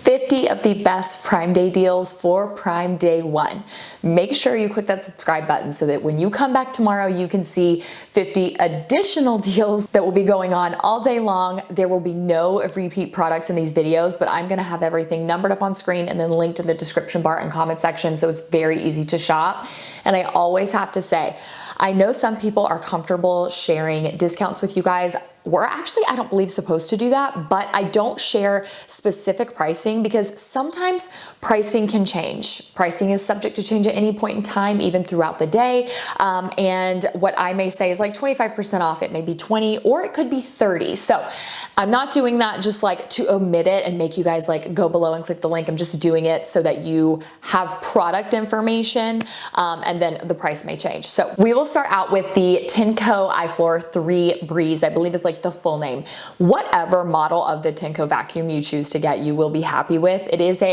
50 of the best Prime Day deals for Prime Day 1. Make sure you click that subscribe button so that when you come back tomorrow, you can see 50 additional deals that will be going on all day long. There will be no repeat products in these videos, but I'm gonna have everything numbered up on screen and then linked in the description bar and comment section, so it's very easy to shop. And I always have to say, I know some people are comfortable sharing discounts with you guys. We're actually, I don't believe, supposed to do that, but I don't share specific pricing because sometimes pricing can change. Pricing is subject to change at any point in time, even throughout the day. And what I may say is like 25% off, it may be 20 or it could be 30. So I'm not doing that just like to omit it and make you guys like go below and click the link. I'm just doing it so that you have product information and then the price may change. So we will start out with the Tenco iFloor 3 Breeze, I believe is like the full name. Whatever model of the Tenco vacuum you choose to get, you will be happy with. It is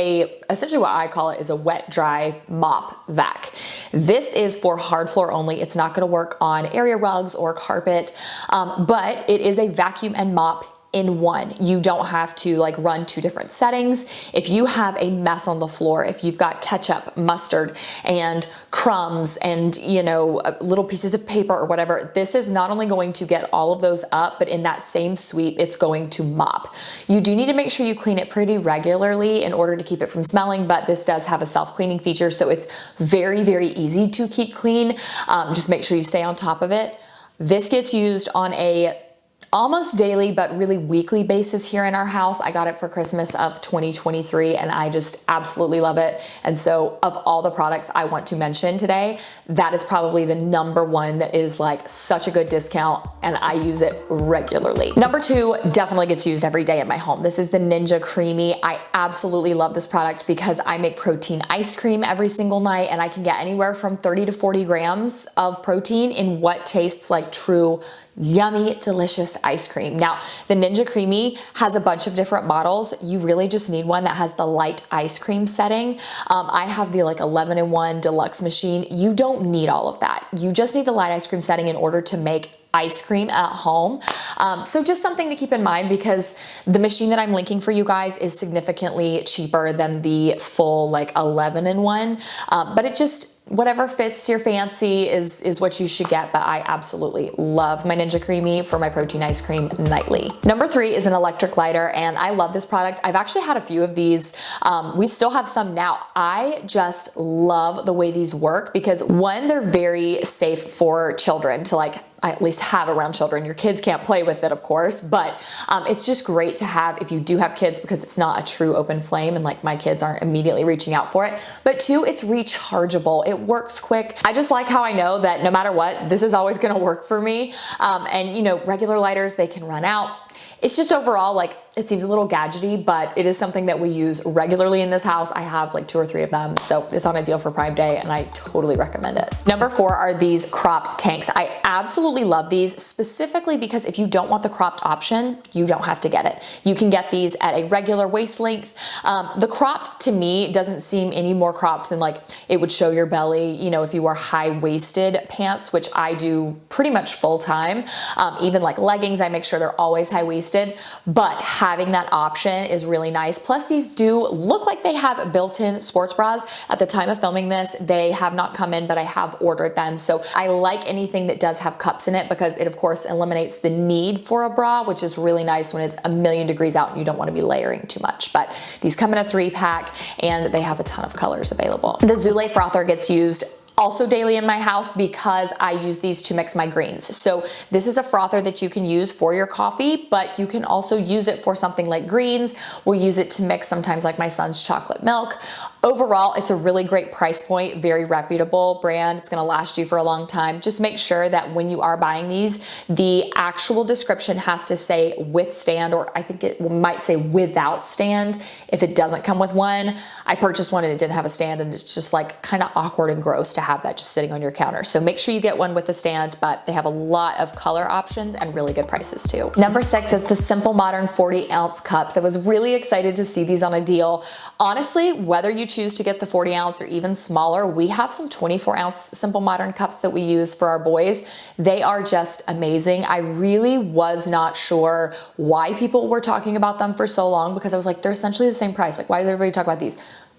essentially what I call it is a wet dry mop vac. This is for hard floor only. It's not gonna work on area rugs or carpet, but it is a vacuum and mop in one. You don't have to like run two different settings. If you have a mess on the floor, if you've got ketchup, mustard, and crumbs and, you know, little pieces of paper or whatever, this is not only going to get all of those up, but in that same sweep, it's going to mop. You do need to make sure you clean it pretty regularly in order to keep it from smelling, but this does have a self-cleaning feature, so it's very, very easy to keep clean. Just make sure you stay on top of it. This gets used on a almost daily, but really weekly basis here in our house. I got it for Christmas of 2023 and I just absolutely love it. And so of all the products I want to mention today, that is probably the number one that is like such a good discount and I use it regularly. Number two definitely gets used every day at my home. This is the Ninja Creamy. I absolutely love this product because I make protein ice cream every single night and I can get anywhere from 30 to 40 grams of protein in what tastes like true yummy, delicious ice cream. Now, the Ninja Creamy has a bunch of different models. You really just need one that has the light ice cream setting. I have the like 11-in-1 deluxe machine. You don't need all of that. You just need the light ice cream setting in order to make ice cream at home. So just something to keep in mind because the machine that I'm linking for you guys is significantly cheaper than the full like 11-in-1, but it just, whatever fits your fancy is what you should get, but I absolutely love my Ninja Creamy for my protein ice cream nightly. Number three is an electric lighter, and I love this product. I've actually had a few of these. We still have some now. I just love the way these work because one, they're very safe for children to like, I at least have around children. Your kids can't play with it, of course, but it's just great to have if you do have kids because it's not a true open flame and like my kids aren't immediately reaching out for it. But two, it's rechargeable. It works quick. I just like how I know that no matter what, this is always gonna work for me. And you know, regular lighters, they can run out. It's just overall like, it seems a little gadgety, but it is something that we use regularly in this house. I have like 2 or 3 of them, so it's on a deal for Prime Day and I totally recommend it. Number four are these cropped tanks. I absolutely love these specifically because if you don't want the cropped option, you don't have to get it. You can get these at a regular waist length. The cropped to me doesn't seem any more cropped than like it would show your belly, you know, if you wore high-waisted pants, which I do pretty much full time. Even like leggings, I make sure they're always high-waisted, but having that option is really nice. Plus these do look like they have built-in sports bras. At the time of filming this, they have not come in, but I have ordered them. So I like anything that does have cups in it because it of course eliminates the need for a bra, which is really nice when it's a million degrees out and you don't want to be layering too much. But these come in a 3-pack and they have a ton of colors available. The Zule frother gets used also daily in my house because I use these to mix my greens. So this is a frother that you can use for your coffee, but you can also use it for something like greens. We'll use it to mix sometimes like my son's chocolate milk. Overall, it's a really great price point, very reputable brand. It's gonna last you for a long time. Just make sure that when you are buying these, the actual description has to say with stand, or I think it might say without stand if it doesn't come with one. I purchased one and it didn't have a stand and it's just like kind of awkward and gross to have that just sitting on your counter. So make sure you get one with a stand, but they have a lot of color options and really good prices too. Number 6 is the Simple Modern 40-ounce cups. I was really excited to see these on a deal. Honestly, whether you choose to get the 40 ounce or even smaller, we have some 24 ounce Simple Modern cups that we use for our boys. They are just amazing. I really was not sure why people were talking about them for so long, because I was like, they're essentially the same price. Like, why does everybody talk about these?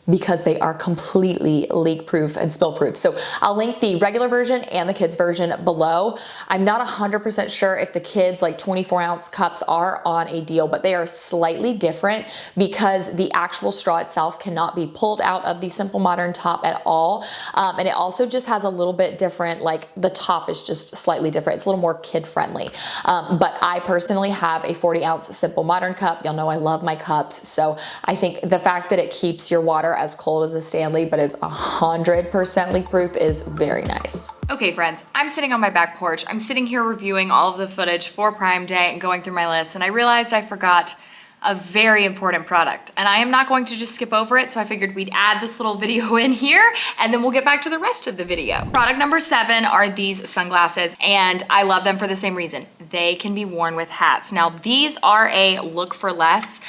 Because they are completely leak proof and spill proof. So I'll link the regular version and the kids version below. I'm not 100% sure if the kids like 24 ounce cups are on a deal, but they are slightly different because the actual straw itself cannot be pulled out of the Simple Modern top at all. And it also just has a little bit different, like the top is just slightly different. It's a little more kid friendly. But I personally have a 40 ounce Simple Modern cup. Y'all know I love my cups. So I think the fact that it keeps your water as cold as a Stanley but is 100% leak proof is very nice. Okay friends, I'm sitting on my back porch. I'm sitting here reviewing all of the footage for Prime Day and going through my list, and I realized I forgot a very important product, and I am not going to just skip over it, so I figured we'd add this little video in here and then we'll get back to the rest of the video. Product number 7 are these sunglasses, and I love them for the same reason. They can be worn with hats. Now these are a look for less.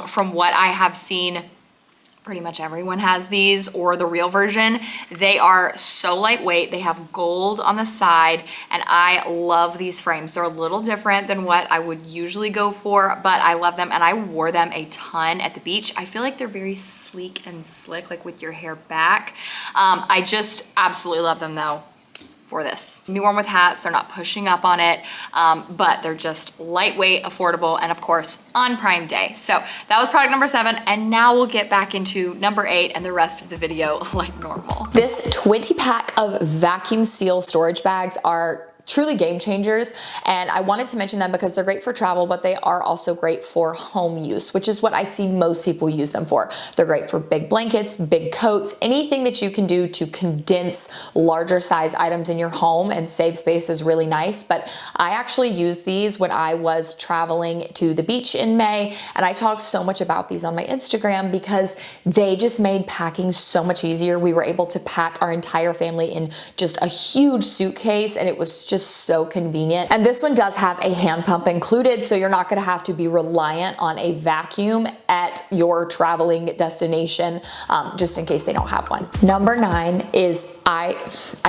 From what I have seen, pretty much everyone has these, or the real version. They are so lightweight. They have gold on the side, and I love these frames. They're a little different than what I would usually go for, but I love them, and I wore them a ton at the beach. I feel like they're very sleek and slick, like with your hair back. I just absolutely love them though. For this. Can be worn with hats, they're not pushing up on it, but they're just lightweight, affordable, and of course on Prime Day. So that was product number 7, and now we'll get back into number 8 and the rest of the video like normal. This 20 pack of vacuum seal storage bags are truly game changers, and I wanted to mention them because they're great for travel, but they are also great for home use, which is what I see most people use them for. They're great for big blankets, big coats, anything that you can do to condense larger size items in your home and save space is really nice. But I actually used these when I was traveling to the beach in May, and I talked so much about these on my Instagram because they just made packing so much easier. We were able to pack our entire family in just a huge suitcase, and it was just so convenient. And this one does have a hand pump included, so you're not going to have to be reliant on a vacuum at your traveling destination, just in case they don't have one. Number 9 is, I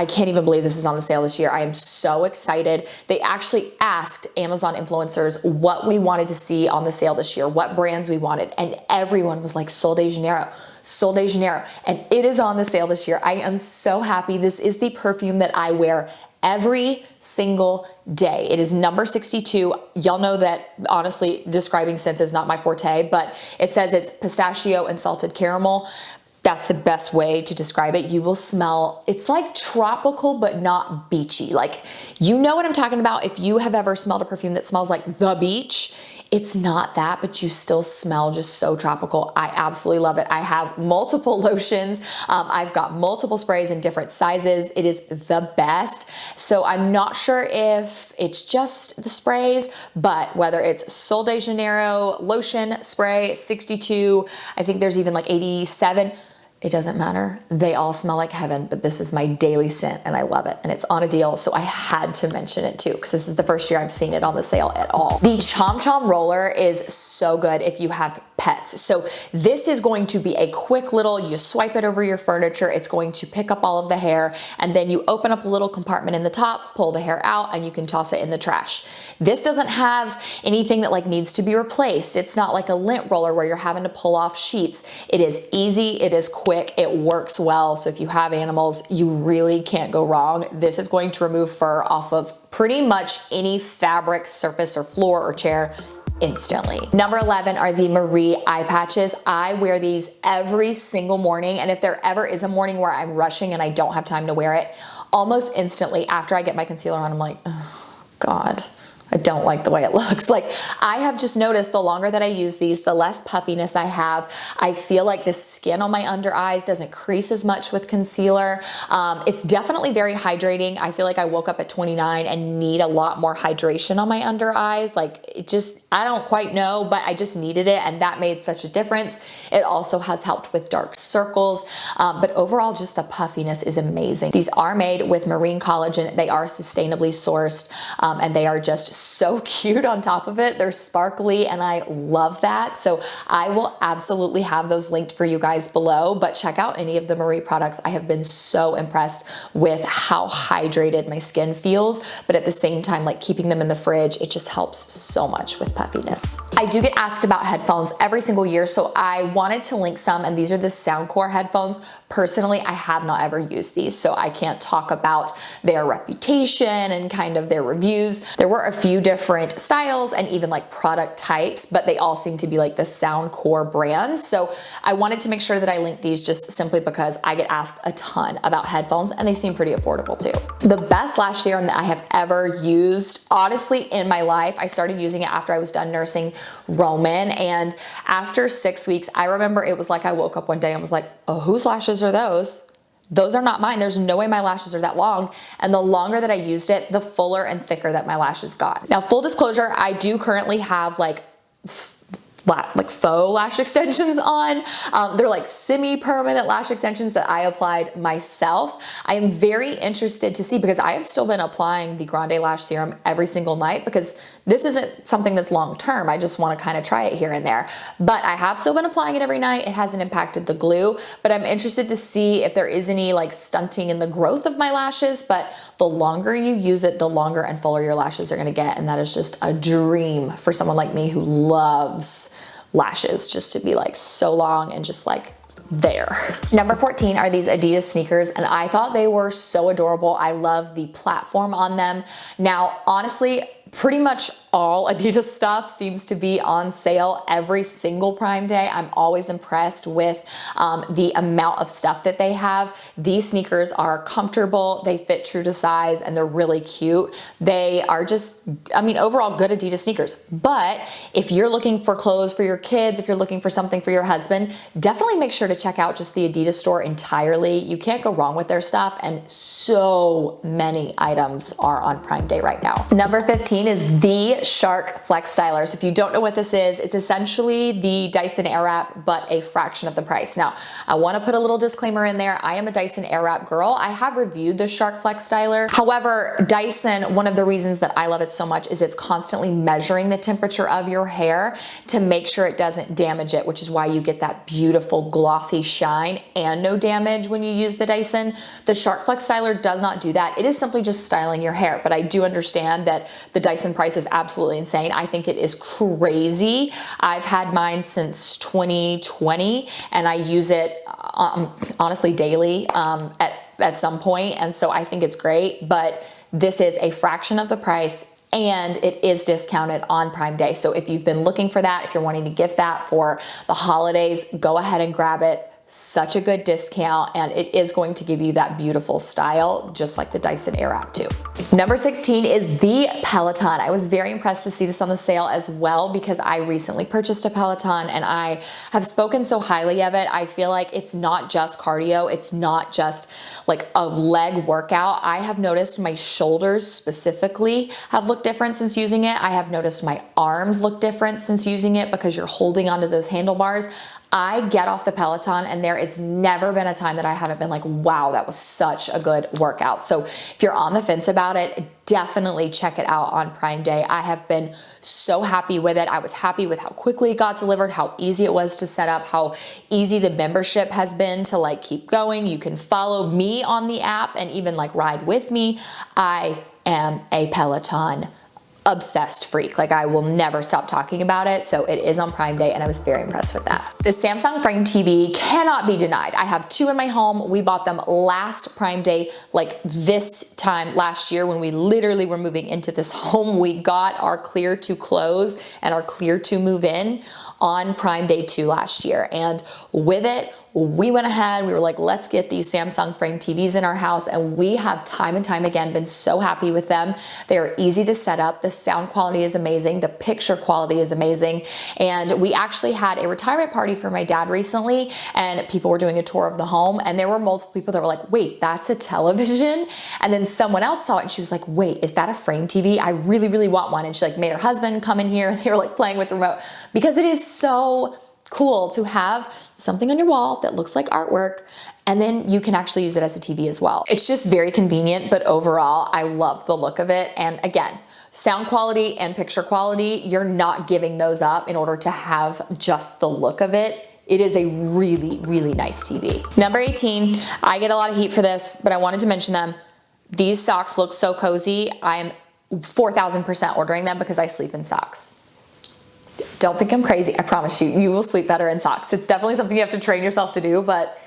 can't even believe this is on the sale this year. I am so excited. They actually asked Amazon influencers what we wanted to see on the sale this year, what brands we wanted, and everyone was like Sol de Janeiro. Sol de Janeiro, and it is on the sale this year. I am so happy. This is the perfume that I wear every single day. It is number 62. Y'all know that honestly describing scents is not my forte, but it says it's pistachio and salted caramel. That's the best way to describe it. You will smell, it's like tropical, but not beachy. Like, you know what I'm talking about. If you have ever smelled a perfume that smells like the beach, it's not that, but you still smell just so tropical. I absolutely love it. I have multiple lotions. I've got multiple sprays in different sizes. It is the best. So I'm not sure if it's just the sprays, but whether it's Sol de Janeiro lotion spray, 62, I think there's even like 87. It doesn't matter. They all smell like heaven, but this is my daily scent and I love it. And it's on a deal, so I had to mention it too, because this is the first year I've seen it on the sale at all. The Chom Chom roller is so good if you have pets. So this is going to be a quick little, you swipe it over your furniture, it's going to pick up all of the hair, and then you open up a little compartment in the top, pull the hair out, and you can toss it in the trash. This doesn't have anything that like needs to be replaced. It's not like a lint roller where you're having to pull off sheets. It is easy, it is quick, it works well. So if you have animals, you really can't go wrong. This is going to remove fur off of pretty much any fabric, surface, or floor or chair instantly. Number 11 are the Moriah eye patches. I wear these every single morning, and if there ever is a morning where I'm rushing and I don't have time to wear it, almost instantly after I get my concealer on, I'm like, oh God, I don't like the way it looks. Like, I have just noticed the longer that I use these, the less puffiness I have. I feel like the skin on my under eyes doesn't crease as much with concealer. It's definitely very hydrating. I feel like I woke up at 29 and need a lot more hydration on my under eyes. Like, it just, I don't quite know, but I just needed it, and that made such a difference. It also has helped with dark circles, but overall just the puffiness is amazing. These are made with marine collagen. They are sustainably sourced, and they are just so cute on top of it. They're sparkly and I love that. So I will absolutely have those linked for you guys below, but check out any of the Marie products. I have been so impressed with how hydrated my skin feels, but at the same time, like keeping them in the fridge, it just helps so much with puffiness. I do get asked about headphones every single year, so I wanted to link some, and these are the Soundcore headphones. Personally, I have not ever used these, so I can't talk about their reputation and kind of their reviews. There were a few different styles and even like product types, but they all seem to be like the Soundcore brand. So I wanted to make sure that I linked these just simply because I get asked a ton about headphones and they seem pretty affordable too. The best lash serum that I have ever used, honestly, in my life, I started using it after I was done nursing Roman, and after 6 weeks, I remember it was like I woke up one day and was like, oh, whose lashes are those? Those are not mine. There's no way my lashes are that long. And the longer that I used it, the fuller and thicker that my lashes got. Now, full disclosure, I do currently have like faux lash extensions on. They're like semi-permanent lash extensions that I applied myself. I am very interested to see, because I have still been applying the Grande Lash Serum every single night, because this isn't something that's long-term. I just want to kind of try it here and there. But I have still been applying it every night. It hasn't impacted the glue, but I'm interested to see if there is any like stunting in the growth of my lashes. But the longer you use it, the longer and fuller your lashes are going to get. And that is just a dream for someone like me who loves lashes, just to be like so long and just like there. Number 14 are these Adidas sneakers, and I thought they were so adorable. I love the platform on them. Now, honestly, pretty much all Adidas stuff seems to be on sale every single Prime Day. I'm always impressed with the amount of stuff that they have. These sneakers are comfortable, they fit true to size, and they're really cute. They are just, I mean, overall good Adidas sneakers. But if you're looking for clothes for your kids, if you're looking for something for your husband, definitely make sure to check out just the Adidas store entirely. You can't go wrong with their stuff, and so many items are on Prime Day right now. Number 15 is the Shark Flex Styler. So if you don't know what this is, it's essentially the Dyson Airwrap, but a fraction of the price. Now, I want to put a little disclaimer in there. I am a Dyson Airwrap girl. I have reviewed the Shark Flex Styler. However, Dyson, one of the reasons that I love it so much is it's constantly measuring the temperature of your hair to make sure it doesn't damage it, which is why you get that beautiful glossy shine and no damage when you use the Dyson. The Shark Flex Styler does not do that. It is simply just styling your hair, but I do understand that the Dyson price is absolutely insane. I think it is crazy. I've had mine since 2020 and I use it honestly daily at some point, and so I think it's great, but this is a fraction of the price and it is discounted on Prime Day. So if you've been looking for that, if you're wanting to gift that for the holidays, go ahead and grab it. Such a good discount, and it is going to give you that beautiful style, just like the Dyson Airwrap too. Number 16 is the Peloton. I was very impressed to see this on the sale as well, because I recently purchased a Peloton and I have spoken so highly of it. I feel like it's not just cardio. It's not just like a leg workout. I have noticed my shoulders specifically have looked different since using it. I have noticed my arms look different since using it, because you're holding onto those handlebars. I get off the Peloton and there has never been a time that I haven't been like, wow, that was such a good workout. So if you're on the fence about it, definitely check it out on Prime Day. I have been so happy with it. I was happy with how quickly it got delivered, how easy it was to set up, how easy the membership has been to like keep going. You can follow me on the app and even like ride with me. I am a Peloton obsessed freak. Like, I will never stop talking about it. So it is on Prime Day and I was very impressed with that. The Samsung Frame TV cannot be denied. I have two in my home. We bought them last Prime Day, like this time last year when we literally were moving into this home. We got our clear to close and our clear to move in on Prime Day 2 last year. And with it, we went ahead, we were like, let's get these Samsung Frame TVs in our house, and we have time and time again been so happy with them. They are easy to set up. The sound quality is amazing. The picture quality is amazing. And we actually had a retirement party for my dad recently, and people were doing a tour of the home, and there were multiple people that were like, wait, that's a television? And then someone else saw it and she was like, wait, is that a Frame TV? I really, really want one. And she like made her husband come in here. They were like playing with the remote, because it is so cool to have something on your wall that looks like artwork, and then you can actually use it as a TV as well. It's just very convenient, but overall, I love the look of it. And again, sound quality and picture quality, you're not giving those up in order to have just the look of it. It is a really, really nice TV. Number 18, I get a lot of heat for this, but I wanted to mention them. These socks look so cozy. I am 4,000% ordering them because I sleep in socks. Don't think I'm crazy. I promise you, you will sleep better in socks. It's definitely something you have to train yourself to do, but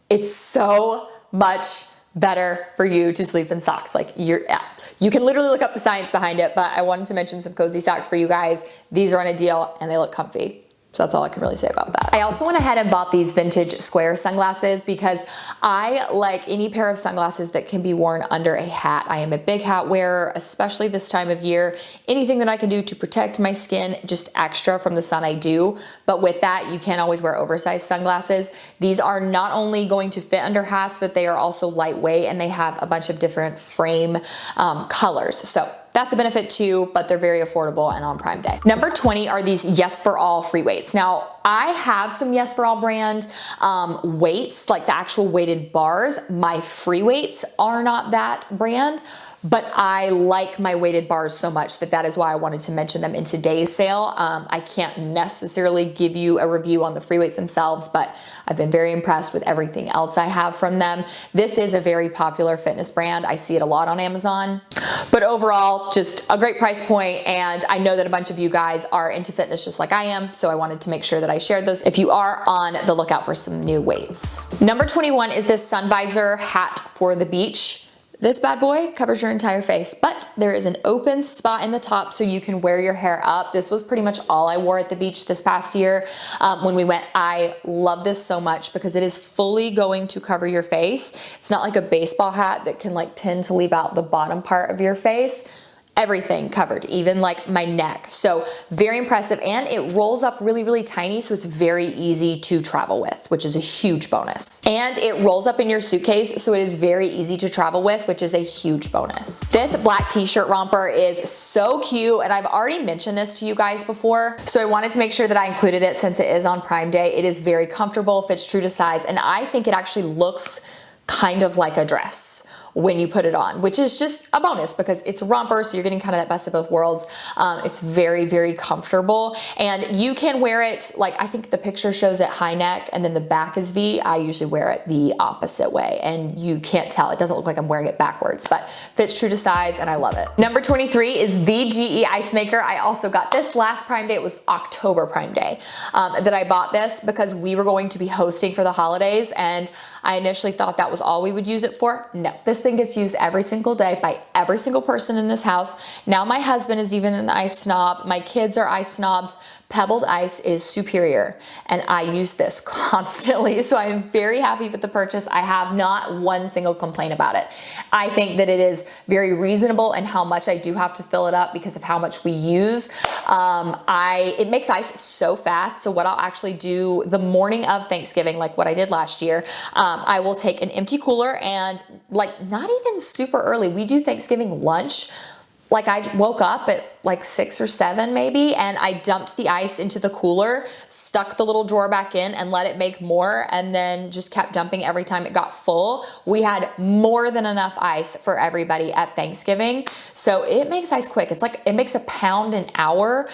it's so much better for you to sleep in socks. Like you can literally look up the science behind it, but I wanted to mention some cozy socks for you guys. These are on a deal and they look comfy. So that's all I can really say about that. I also went ahead and bought these vintage square sunglasses because I like any pair of sunglasses that can be worn under a hat. I am a big hat wearer, especially this time of year. Anything that I can do to protect my skin just extra from the sun, I do. But with that, you can't always wear oversized sunglasses. These are not only going to fit under hats, but they are also lightweight and they have a bunch of different frame colors. So that's a benefit too, but they're very affordable and on Prime Day. Number 20 are these Yes for All free weights. Now, I have some Yes for All brand weights, like the actual weighted bars. My free weights are not that brand, but I like my weighted bars so much that is why I wanted to mention them in today's sale. I can't necessarily give you a review on the free weights themselves, but I've been very impressed with everything else I have from them. This is a very popular fitness brand. I see it a lot on Amazon, but overall, just a great price point. And I know that a bunch of you guys are into fitness just like I am, so I wanted to make sure that I shared those if you are on the lookout for some new weights. Number 21 is this sun visor hat for the beach. This bad boy covers your entire face, but there is an open spot in the top so you can wear your hair up. This was pretty much all I wore at the beach this past year when we went. I love this so much because it is fully going to cover your face. It's not like a baseball hat that can like tend to leave out the bottom part of your face. Everything covered, even like my neck. So very impressive, and it rolls up really, really tiny, so it's very easy to travel with, which is a huge bonus. And it rolls up in your suitcase, so it is very easy to travel with, which is a huge bonus. This black t-shirt romper is so cute, and I've already mentioned this to you guys before, so I wanted to make sure that I included it since it is on Prime Day. It is very comfortable, fits true to size, and I think it actually looks kind of like a dress when you put it on, which is just a bonus because it's a romper, so you're getting kind of that best of both worlds. It's very, very comfortable, and you can wear it, like I think the picture shows it high neck and then the back is V. I usually wear it the opposite way, and you can't tell. It doesn't look like I'm wearing it backwards, but fits true to size, and I love it. Number 23 is the GE Ice Maker. I also got this last Prime Day. It was October Prime Day that I bought this because we were going to be hosting for the holidays, and I initially thought that was all we would use it for. No, this thing gets used every single day by every single person in this house. Now my husband is even an ice snob. My kids are ice snobs. Pebbled ice is superior, and I use this constantly, so I am very happy with the purchase. I have not one single complaint about it. I think that it is very reasonable in how much I do have to fill it up because of how much we use. It makes ice so fast, so what I'll actually do the morning of Thanksgiving, like what I did last year, I will take an empty cooler and like not even super early. We do Thanksgiving lunch. Like I woke up at like 6 or 7 maybe, and I dumped the ice into the cooler, stuck the little drawer back in and let it make more, and then just kept dumping every time it got full. We had more than enough ice for everybody at Thanksgiving. So it makes ice quick. It's like, it makes a pound an hour.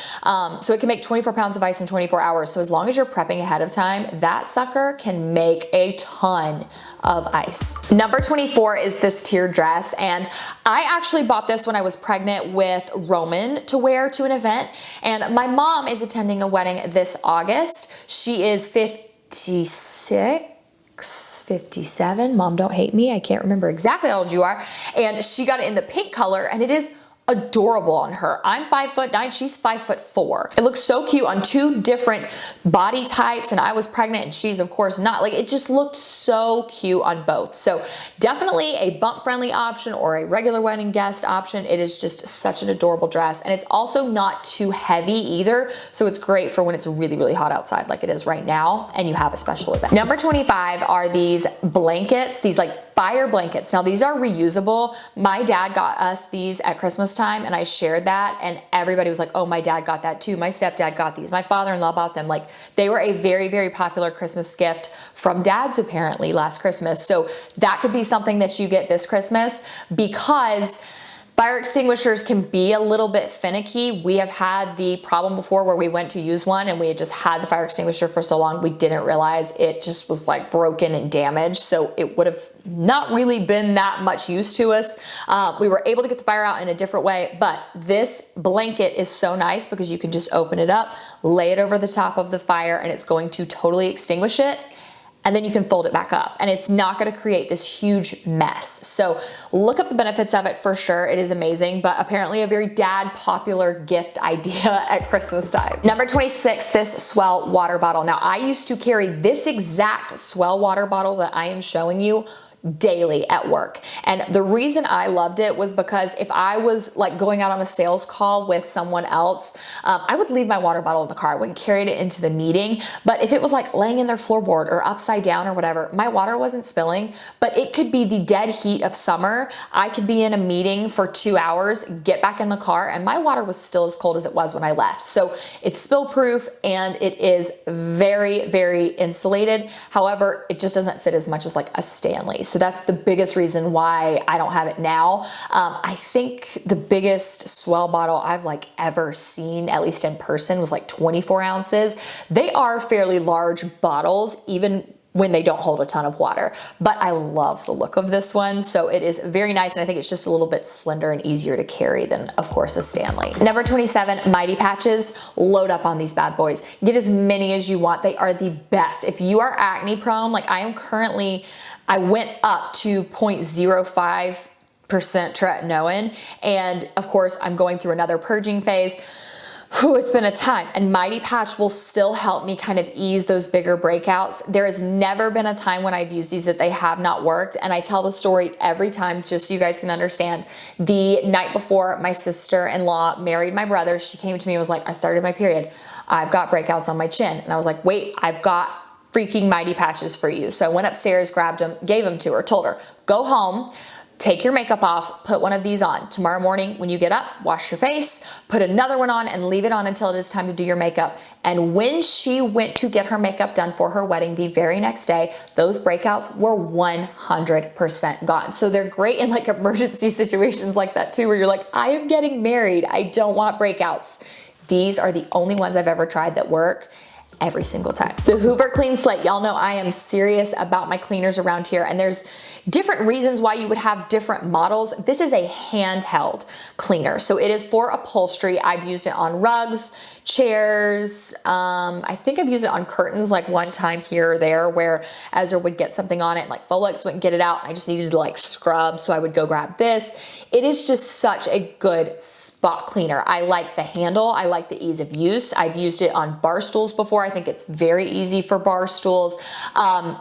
So it can make 24 pounds of ice in 24 hours. So as long as you're prepping ahead of time, that sucker can make a ton of ice. Number 24 is this tiered dress, and I actually bought this when I was pregnant with Roman to wear to an event, and my mom is attending a wedding this August. She is 56, 57. Mom, don't hate me. I can't remember exactly how old you are. And she got it in the pink color, and it is adorable on her. I'm 5'9", she's 5'4". It looks so cute on two different body types, and I was pregnant and she's of course not. Like, it just looked so cute on both. So definitely a bump friendly option or a regular wedding guest option. It is just such an adorable dress, and it's also not too heavy either. So it's great for when it's really, really hot outside like it is right now and you have a special event. Number 25 are these blankets, these like fire blankets. Now these are reusable. My dad got us these at Christmas time, and I shared that, and everybody was like, oh, my dad got that too. My stepdad got these. My father-in-law bought them. Like, they were a very, very popular Christmas gift from dads apparently last Christmas. So that could be something that you get this Christmas, because Fire extinguishers can be a little bit finicky. We have had the problem before where we went to use one and we had just had the fire extinguisher for so long we didn't realize it just was like broken and damaged. So it would have not really been that much use to us. We were able to get the fire out in a different way, but this blanket is so nice because you can just open it up, lay it over the top of the fire, and it's going to totally extinguish it. And then you can fold it back up and it's not gonna create this huge mess. So look up the benefits of it for sure. It is amazing, but apparently a very dad popular gift idea at Christmas time. Number 26, this Swell water bottle. Now I used to carry this exact Swell water bottle that I am showing you daily at work. And the reason I loved it was because if I was like going out on a sales call with someone else, I would leave my water bottle in the car. I wouldn't carry it into the meeting. But if it was like laying in their floorboard or upside down or whatever, my water wasn't spilling, but it could be the dead heat of summer. I could be in a meeting for 2 hours, get back in the car, and my water was still as cold as it was when I left. So it's spill proof and it is very, very insulated. However, it just doesn't fit as much as like a Stanley. So that's the biggest reason why I don't have it now. I think the biggest Swell bottle I've like ever seen, at least in person, was like 24 ounces. They are fairly large bottles, even when they don't hold a ton of water, but I love the look of this one. So it is very nice. And I think it's just a little bit slender and easier to carry than of course a Stanley. Number 27, Mighty Patches. Load up on these bad boys. Get as many as you want. They are the best. If you are acne prone, like I am currently, I went up to 0.05% tretinoin. And of course I'm going through another purging phase. Whew, it's been a time, and Mighty Patch will still help me kind of ease those bigger breakouts. There has never been a time when I've used these that they have not worked, and I tell the story every time just so you guys can understand. The night before my sister-in-law married my brother, she came to me and was like, I started my period. I've got breakouts on my chin. And I was like, wait, I've got freaking Mighty Patches for you. So I went upstairs, grabbed them, gave them to her, told her, go home, take your makeup off, put one of these on. Tomorrow morning when you get up, wash your face, put another one on and leave it on until it is time to do your makeup. And when she went to get her makeup done for her wedding the very next day, those breakouts were 100% gone. So they're great in like emergency situations like that too, where you're like, I am getting married, I don't want breakouts. These are the only ones I've ever tried that work every single time. The Hoover Clean Slate, y'all know I am serious about my cleaners around here, and there's different reasons why you would have different models. This is a handheld cleaner, so it is for upholstery. I've used it on rugs, chairs. I think I've used it on curtains like one time here or there where Ezra would get something on it and like Folex wouldn't get it out. I just needed to like scrub, so I would go grab this. It is just such a good spot cleaner. I like the handle. I like the ease of use. I've used it on bar stools before. I think it's very easy for bar stools.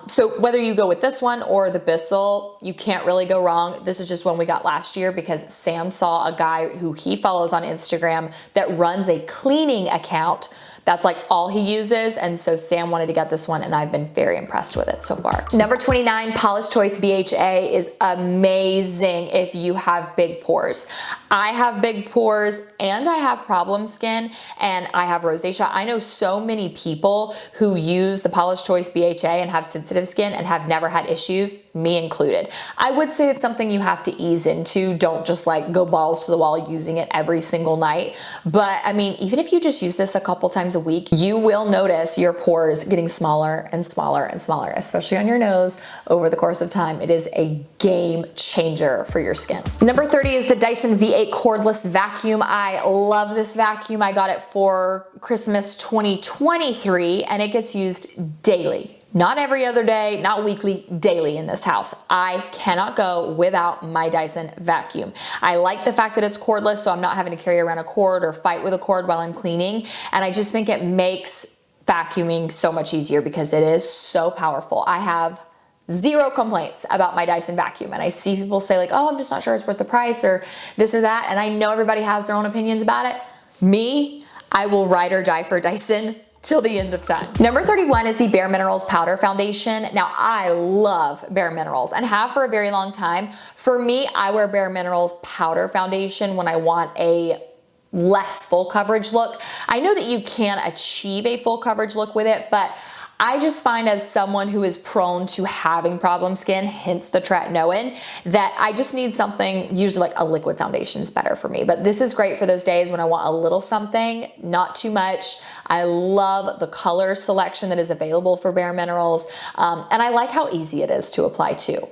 So whether you go with this one or the Bissell, you can't really go wrong. This is just one we got last year because Sam saw a guy who he follows on Instagram that runs a cleaning account. That's like all he uses, and so Sam wanted to get this one and I've been very impressed with it so far. Number 29, Polish Choice BHA is amazing if you have big pores. I have big pores and I have problem skin and I have rosacea. I know so many people who use the Polish Choice BHA and have sensitive skin and have never had issues, me included. I would say it's something you have to ease into. Don't just like go balls to the wall using it every single night. But I mean, even if you just use this a couple times a week, you will notice your pores getting smaller and smaller and smaller, especially on your nose over the course of time. It is a game changer for your skin. Number 30 is the Dyson V8 cordless vacuum. I love this vacuum. I got it for Christmas 2023 and it gets used daily. Not every other day, not weekly, daily in this house. I cannot go without my Dyson vacuum. I like the fact that it's cordless, so I'm not having to carry around a cord or fight with a cord while I'm cleaning. And I just think it makes vacuuming so much easier because it is so powerful. I have zero complaints about my Dyson vacuum. And I see people say like, oh, I'm just not sure it's worth the price or this or that. And I know everybody has their own opinions about it. Me, I will ride or die for Dyson till the end of time. Number 31 is the Bare Minerals Powder Foundation. Now I love Bare Minerals and have for a very long time. For me, I wear Bare Minerals Powder Foundation when I want a less full coverage look. I know that you can achieve a full coverage look with it, but I just find as someone who is prone to having problem skin, hence the tretinoin, that I just need something, usually like a liquid foundation is better for me. But this is great for those days when I want a little something, not too much. I love the color selection that is available for Bare Minerals, and I like how easy it is to apply too.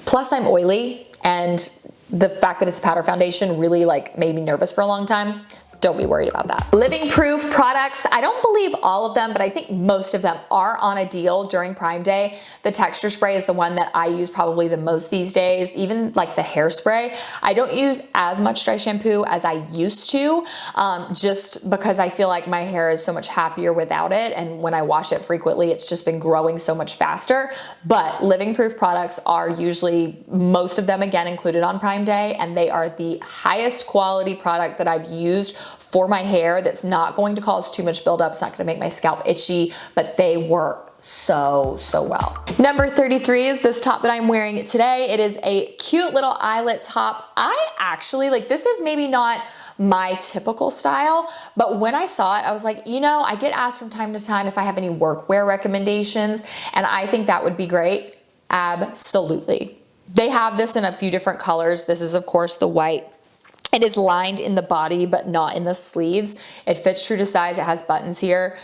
Plus I'm oily, and the fact that it's a powder foundation really like made me nervous for a long time. Don't be worried about that. Living Proof products, I don't believe all of them, but I think most of them are on a deal during Prime Day. The texture spray is the one that I use probably the most these days, even like the hairspray. I don't use as much dry shampoo as I used to, just because I feel like my hair is so much happier without it, and when I wash it frequently, it's just been growing so much faster. But Living Proof products are usually, most of them again, included on Prime Day, and they are the highest quality product that I've used for my hair that's not going to cause too much buildup. It's not gonna make my scalp itchy, but they work so well. Number 33 is this top that I'm wearing today. It is a cute little eyelet top. I actually, like, this is maybe not my typical style, but when I saw it, I was like, you know, I get asked from time to time if I have any workwear recommendations, and I think that would be great. Absolutely. They have this in a few different colors. This is of course the white. It is lined in the body, but not in the sleeves. It fits true to size. It has buttons here.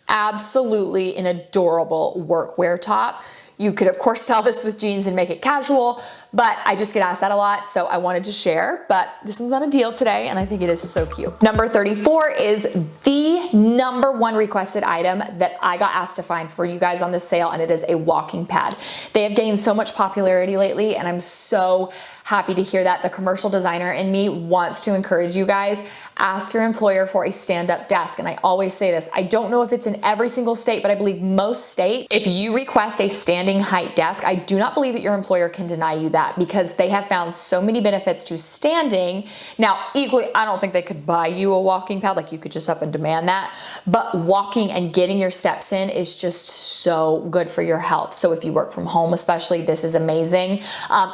Absolutely an adorable workwear top. You could of course style this with jeans and make it casual, but I just get asked that a lot, so I wanted to share. But this one's on a deal today, and I think it is so cute. Number 34 is the #1 requested item that I got asked to find for you guys on this sale, and it is a walking pad. They have gained so much popularity lately, and I'm so happy to hear that. The commercial designer in me wants to encourage you guys, ask your employer for a stand-up desk. And I always say this, I don't know if it's in every single state, but I believe most states, if you request a standing height desk, I do not believe that your employer can deny you that, because they have found so many benefits to standing. Now, equally, I don't think they could buy you a walking pad, like you could just up and demand that, but walking and getting your steps in is just so good for your health. So if you work from home especially, this is amazing.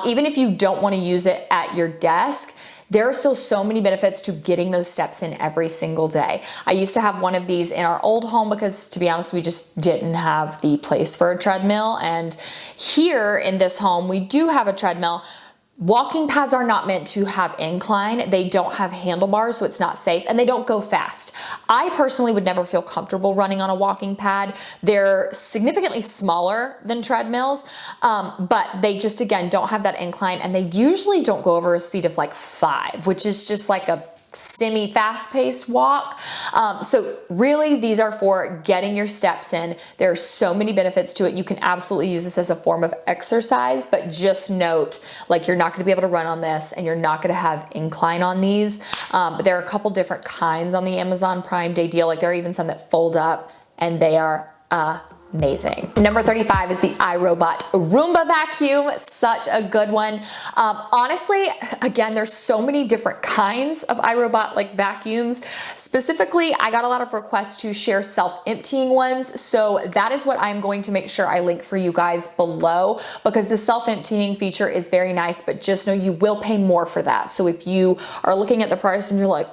Even if you don't want to use it at your desk, there are still so many benefits to getting those steps in every single day. I used to have one of these in our old home because, to be honest, we just didn't have the place for a treadmill. And here in this home, we do have a treadmill. Walking pads are not meant to have incline. They don't have handlebars, so it's not safe, and they don't go fast. I personally would never feel comfortable running on a walking pad. They're significantly smaller than treadmills, but they just, again, don't have that incline, and they usually don't go over a speed of like 5, which is just like a semi-fast-paced walk. So really, these are for getting your steps in. There are so many benefits to it. You can absolutely use this as a form of exercise, but just note, like, you're not going to be able to run on this, and you're not going to have incline on these. But there are a couple different kinds on the Amazon Prime Day deal. Like, there are even some that fold up, and they are amazing. Number 35 is the iRobot Roomba vacuum. Such a good one. Honestly, again, there's so many different kinds of iRobot like vacuums. Specifically, I got a lot of requests to share self-emptying ones, so that is what I'm going to make sure I link for you guys below, because the self-emptying feature is very nice, but just know you will pay more for that. So if you are looking at the price and you're like,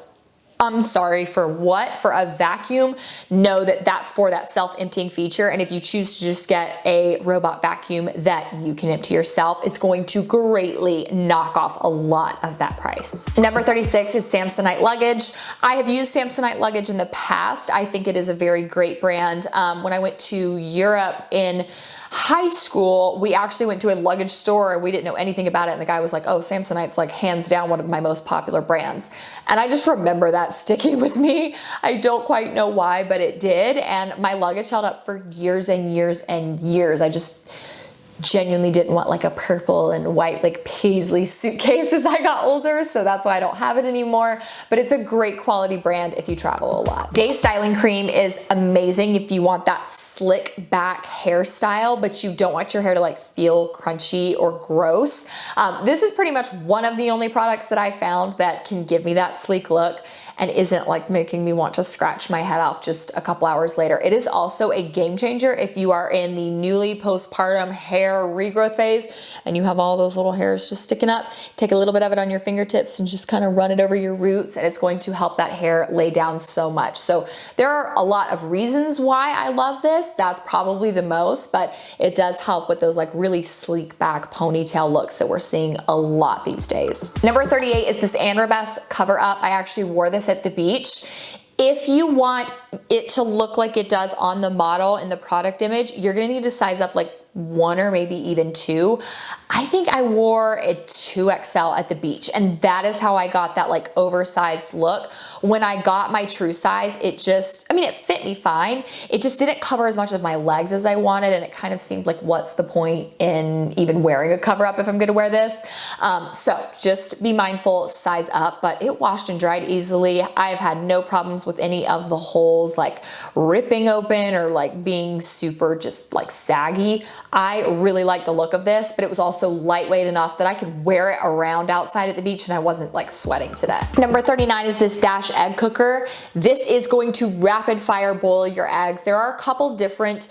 I'm sorry, for what? For a vacuum? Know that that's for that self-emptying feature. And if you choose to just get a robot vacuum that you can empty yourself, it's going to greatly knock off a lot of that price. Number 36 is Samsonite luggage. I have used Samsonite luggage in the past. I think it is a very great brand. When I went to Europe in high school, we actually went to a luggage store and we didn't know anything about it. And the guy was like, oh, Samsonite's like hands down one of my most popular brands. And I just remember that sticking with me. I don't quite know why, but it did. And my luggage held up for years and years and years. I just genuinely didn't want like a purple and white like paisley suitcase as I got older, so that's why I don't have it anymore. But it's a great quality brand if you travel a lot. Day styling cream is amazing if you want that slick back hairstyle, but you don't want your hair to like feel crunchy or gross. This is pretty much one of the only products that I found that can give me that sleek look. and isn't like making me want to scratch my head off just a couple hours later. It is also a game changer if you are in the newly postpartum hair regrowth phase and you have all those little hairs just sticking up. Take a little bit of it on your fingertips and just kind of run it over your roots, and it's going to help that hair lay down so much. So there are a lot of reasons why I love this. That's probably the most, but it does help with those like really sleek back ponytail looks that we're seeing a lot these days. Number 38 is this Anrobes cover up. I actually wore this at the beach. If you want it to look like it does on the model in the product image, you're gonna need to size up like 1 or maybe even 2. I think I wore a 2XL at the beach, and that is how I got that like oversized look. When I got my true size, it just, I mean, it fit me fine. It just didn't cover as much of my legs as I wanted, and it kind of seemed like, what's the point in even wearing a cover up if I'm gonna wear this? So just be mindful, size up, but it washed and dried easily. I've had no problems with any of the holes like ripping open or like being super just like saggy. I really like the look of this, but it was also lightweight enough that I could wear it around outside at the beach and I wasn't like sweating to death. Number 39 is this Dash egg cooker. This is going to rapid fire boil your eggs. There are a couple different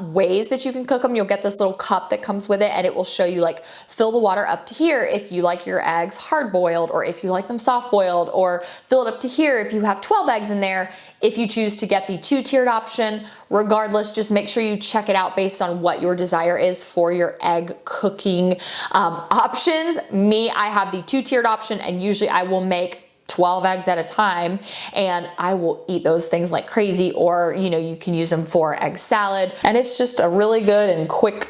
ways that you can cook them. You'll get this little cup that comes with it, and it will show you like fill the water up to here if you like your eggs hard boiled, or if you like them soft boiled, or fill it up to here if you have 12 eggs in there. If you choose to get the 2-tiered option, regardless, just make sure you check it out based on what your desire is for your egg cooking options. Me, I have the 2-tiered option, and usually I will make 12 eggs at a time, and I will eat those things like crazy, or you know, you can use them for egg salad, and it's just a really good and quick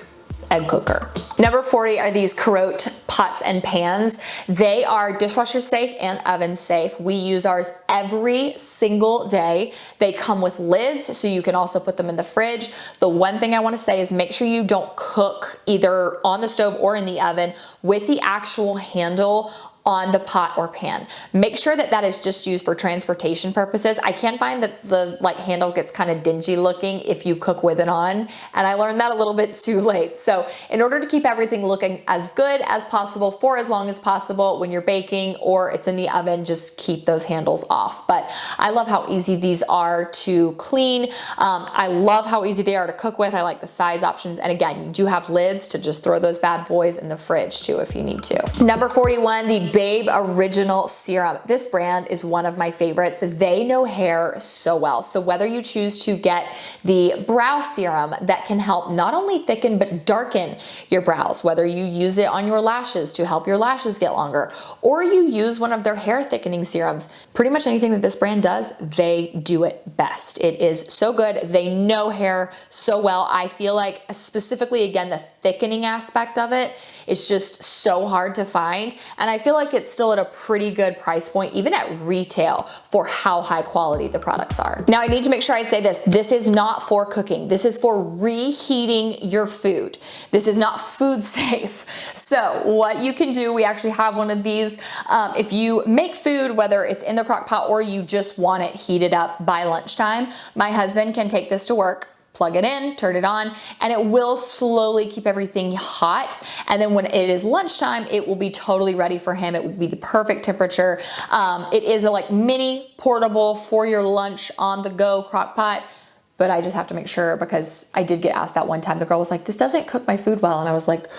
egg cooker. Number 40 are these Carotte pots and pans. They are dishwasher safe and oven safe. We use ours every single day. They come with lids, so you can also put them in the fridge. The one thing I want to say is make sure you don't cook either on the stove or in the oven with the actual handle on the pot or pan. Make sure that that is just used for transportation purposes. I can find that the like handle gets kind of dingy looking if you cook with it on, and I learned that a little bit too late. So in order to keep everything looking as good as possible for as long as possible when you're baking or it's in the oven, just keep those handles off. But I love how easy these are to clean. I love how easy they are to cook with. I like the size options. And again, you do have lids to just throw those bad boys in the fridge too if you need to. Number 41, the Babe Original Serum. This brand is one of my favorites. They know hair so well. So whether you choose to get the brow serum that can help not only thicken but darken your brows, whether you use it on your lashes to help your lashes get longer, or you use one of their hair thickening serums, pretty much anything that this brand does, they do it best. It is so good. They know hair so well. I feel like specifically, again, the thickening aspect of it is just so hard to find, and I feel like it's still at a pretty good price point, even at retail, for how high quality the products are. Now I need to make sure I say this. This is not for cooking. This is for reheating your food. This is not food safe. So what you can do, we actually have one of these. If you make food, whether it's in the crock pot or you just want it heated up by lunchtime, my husband can take this to work, plug it in, turn it on, and it will slowly keep everything hot. And then when it is lunchtime, it will be totally ready for him. It will be the perfect temperature. It is a like mini portable for your lunch on the go crock pot. But I just have to make sure, because I did get asked that one time. The girl was like, this doesn't cook my food well. And I was like,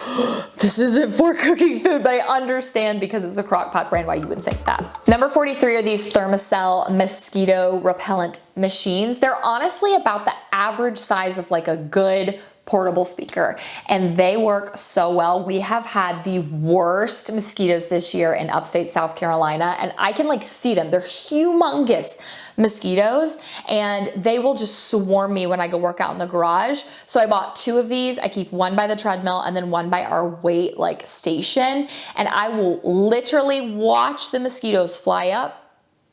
this isn't for cooking food, but I understand because it's a crock pot brand why you would think that. Number 43 are these Thermacell mosquito repellent machines. They're honestly about the average size of like a good portable speaker, and they work so well. We have had the worst mosquitoes this year in upstate South Carolina, and I can like see them. They're humongous mosquitoes, and they will just swarm me when I go work out in the garage. So I bought 2 of these. I keep one by the treadmill and then one by our weight like station, and I will literally watch the mosquitoes fly up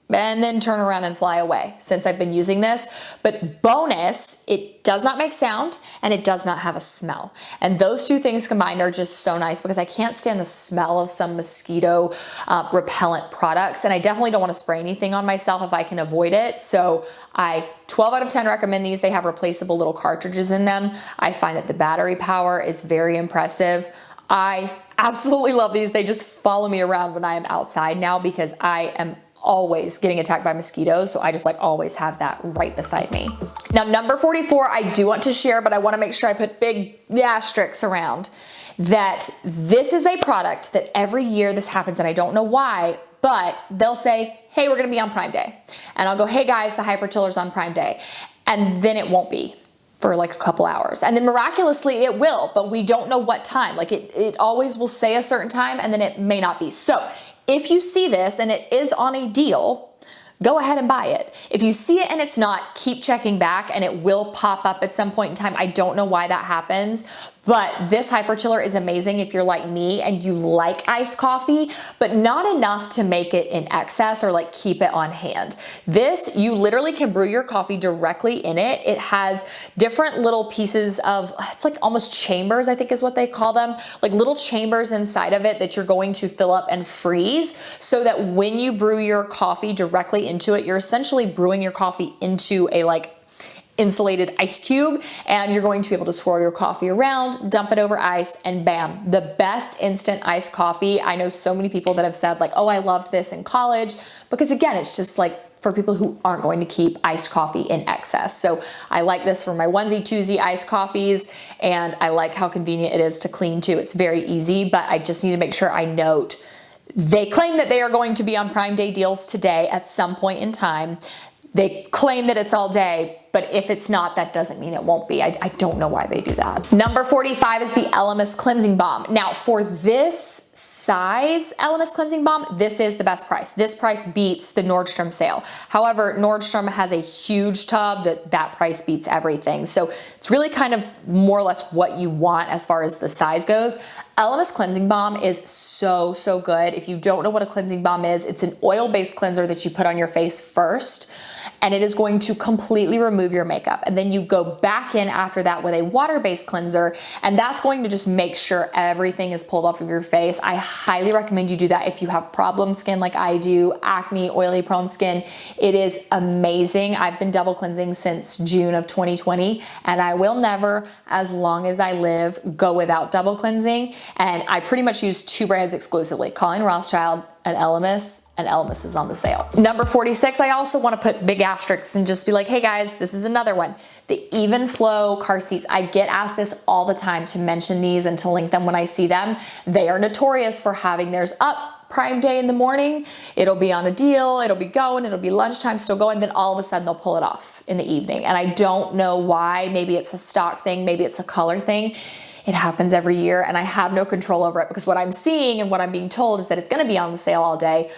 and then turn around and fly away since I've been using this. But bonus, it does not make sound and it does not have a smell. And those 2 things combined are just so nice, because I can't stand the smell of some mosquito repellent products. And I definitely don't want to spray anything on myself if I can avoid it. So I 12 out of 10 recommend these. They have replaceable little cartridges in them. I find that the battery power is very impressive. I absolutely love these. They just follow me around when I am outside now, because I am always getting attacked by mosquitoes, so I just like always have that right beside me. Now, number 44, I do want to share, but I want to make sure I put big asterisks around that this is a product that every year this happens, and I don't know why, but they'll say, hey, we're going to be on Prime Day. And I'll go, hey guys, the Hyper Chiller's on Prime Day. And then it won't be for like a couple hours. And then miraculously it will, but we don't know what time. Like it always will say a certain time and then it may not be. So if you see this and it is on a deal, go ahead and buy it. If you see it and it's not, keep checking back and it will pop up at some point in time. I don't know why that happens, but this Hyper Chiller is amazing if you're like me and you like iced coffee, but not enough to make it in excess or like keep it on hand. This, you literally can brew your coffee directly in it. It has different little pieces of, it's like almost chambers, I think is what they call them, like little chambers inside of it that you're going to fill up and freeze so that when you brew your coffee directly into it, you're essentially brewing your coffee into a like insulated ice cube, and you're going to be able to swirl your coffee around, dump it over ice, and bam, the best instant iced coffee. I know so many people that have said like, oh, I loved this in college, because again, it's just like for people who aren't going to keep iced coffee in excess. So I like this for my onesie twosie iced coffees, and I like how convenient it is to clean too. It's very easy, but I just need to make sure I note they claim that they are going to be on Prime Day deals today at some point in time. They claim that it's all day, but if it's not, that doesn't mean it won't be. I don't know why they do that. Number 45 is the LMS Cleansing Balm. Now, for this size LMS Cleansing Balm, this is the best price. This price beats the Nordstrom sale. However, Nordstrom has a huge tub that price beats everything. So it's really kind of more or less what you want as far as the size goes. LMS Cleansing Balm is so, so good. If you don't know what a cleansing balm is, it's an oil-based cleanser that you put on your face first, and it is going to completely remove your makeup. And then you go back in after that with a water-based cleanser, and that's going to just make sure everything is pulled off of your face. I highly recommend you do that if you have problem skin like I do, acne, oily prone skin. It is amazing. I've been double cleansing since June of 2020, and I will never, as long as I live, go without double cleansing. And I pretty much use two brands exclusively, Colleen Rothschild and Elemis is on the sale. Number 46, I also want to put big asterisks and just be like, hey guys, this is another one. The Even Flow car seats. I get asked this all the time to mention these and to link them when I see them. They are notorious for having theirs up Prime Day in the morning. It'll be on a deal, it'll be going, it'll be lunchtime still going, then all of a sudden they'll pull it off in the evening. And I don't know why. Maybe it's a stock thing, maybe it's a color thing. It happens every year and I have no control over it, because what I'm seeing and what I'm being told is that it's gonna be on the sale all day,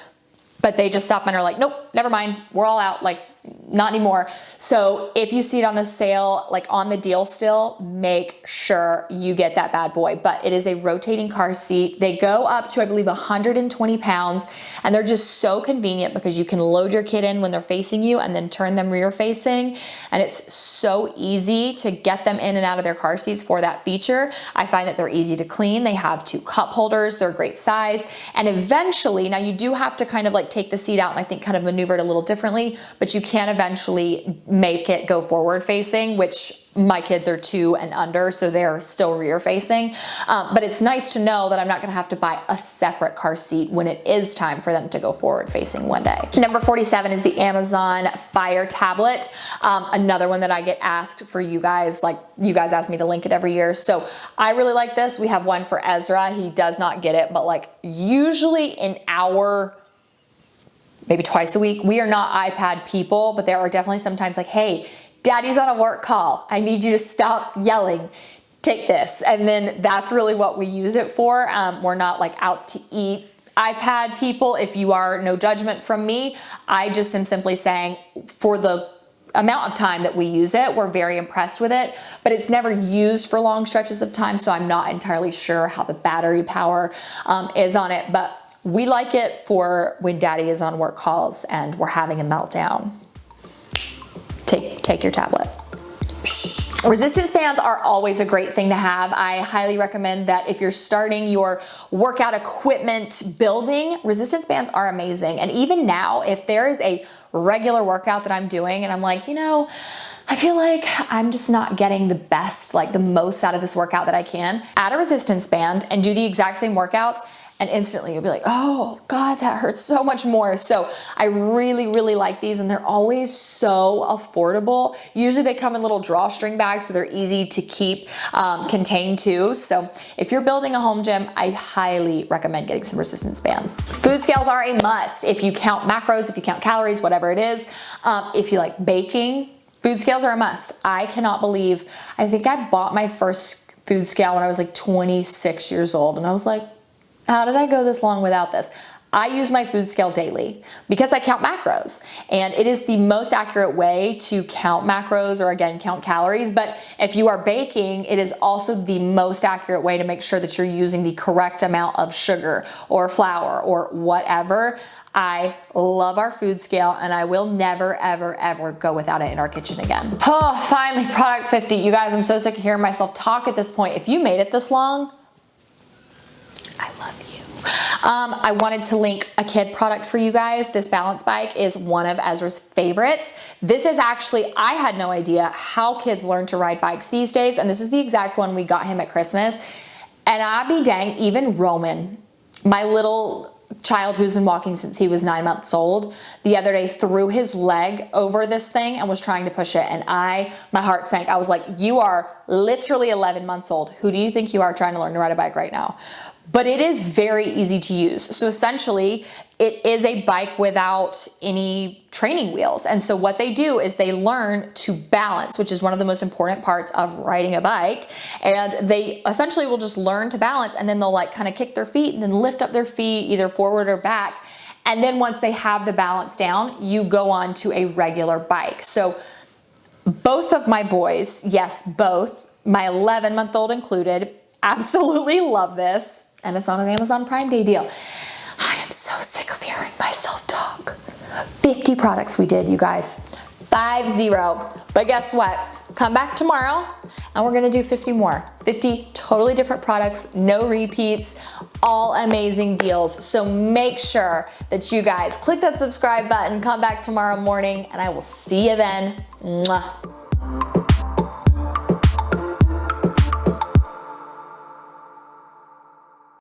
but they just stop and are like, nope, never mind, we're all out, like not anymore. So if you see it on a sale, like on the deal still, make sure you get that bad boy. But it is a rotating car seat. They go up to, I believe, 120 pounds, and they're just so convenient because you can load your kid in when they're facing you and then turn them rear facing. And it's so easy to get them in and out of their car seats for that feature. I find that they're easy to clean. They have two cup holders. They're a great size. And eventually, now you do have to kind of like take the seat out and I think kind of maneuver it a little differently, but you can eventually make it go forward facing, which my kids are 2 and under, so they're still rear facing. But it's nice to know that I'm not gonna have to buy a separate car seat when it is time for them to go forward facing one day. Number 47 is the Amazon Fire tablet. Another one that I get asked for you guys, like you guys ask me to link it every year. So I really like this. We have one for Ezra. He does not get it, but like usually an hour, maybe twice a week. We are not iPad people, but there are definitely sometimes like, hey, daddy's on a work call. I need you to stop yelling. Take this. And then that's really what we use it for. We're not like out to eat iPad people. If you are, no judgment from me. I just am simply saying for the amount of time that we use it, we're very impressed with it, but it's never used for long stretches of time. So I'm not entirely sure how the battery power is on it, but we like it for when daddy is on work calls and we're having a meltdown. Take your tablet. Shh. Resistance bands are always a great thing to have. I highly recommend that if you're starting your workout equipment building, resistance bands are amazing. And even now, if there is a regular workout that I'm doing and I'm like, you know, I feel like I'm just not getting the best, like the most out of this workout that I can, add a resistance band and do the exact same workouts and instantly you'll be like, oh God, that hurts so much more. So I really, really like these, and they're always so affordable. Usually they come in little drawstring bags, so they're easy to keep contained too. So if you're building a home gym, I highly recommend getting some resistance bands. Food scales are a must if you count macros, if you count calories, whatever it is. If you like baking, food scales are a must. I cannot believe, I think I bought my first food scale when I was like 26 years old, and I was like, how did I go this long without this? I use my food scale daily because I count macros, and it is the most accurate way to count macros, or again, count calories. But if you are baking, it is also the most accurate way to make sure that you're using the correct amount of sugar or flour or whatever. I love our food scale, and I will never, ever, ever go without it in our kitchen again. Oh, finally, product 50. You guys, I'm so sick of hearing myself talk at this point. If you made it this long, I love you. I wanted to link a kid product for you guys. This balance bike is one of Ezra's favorites. This is actually, I had no idea how kids learn to ride bikes these days, and this is the exact one we got him at Christmas. And I'll be dang, even Roman, my little child who's been walking since he was 9 months old, the other day threw his leg over this thing and was trying to push it, and my heart sank. I was like, you are literally 11 months old. Who do you think you are trying to learn to ride a bike right now? But it is very easy to use. So essentially, it is a bike without any training wheels. And so what they do is they learn to balance, which is one of the most important parts of riding a bike. And they essentially will just learn to balance, and then they'll like kind of kick their feet and then lift up their feet either forward or back. And then once they have the balance down, you go on to a regular bike. So both of my boys, yes, both, my 11-month-old included, absolutely love this. And it's on an Amazon Prime Day deal. I am so sick of hearing myself talk. 50 products we did, you guys. 50. But guess what? Come back tomorrow and we're gonna do 50 more. 50 totally different products, no repeats, all amazing deals. So make sure that you guys click that subscribe button, come back tomorrow morning, and I will see you then. Mwah.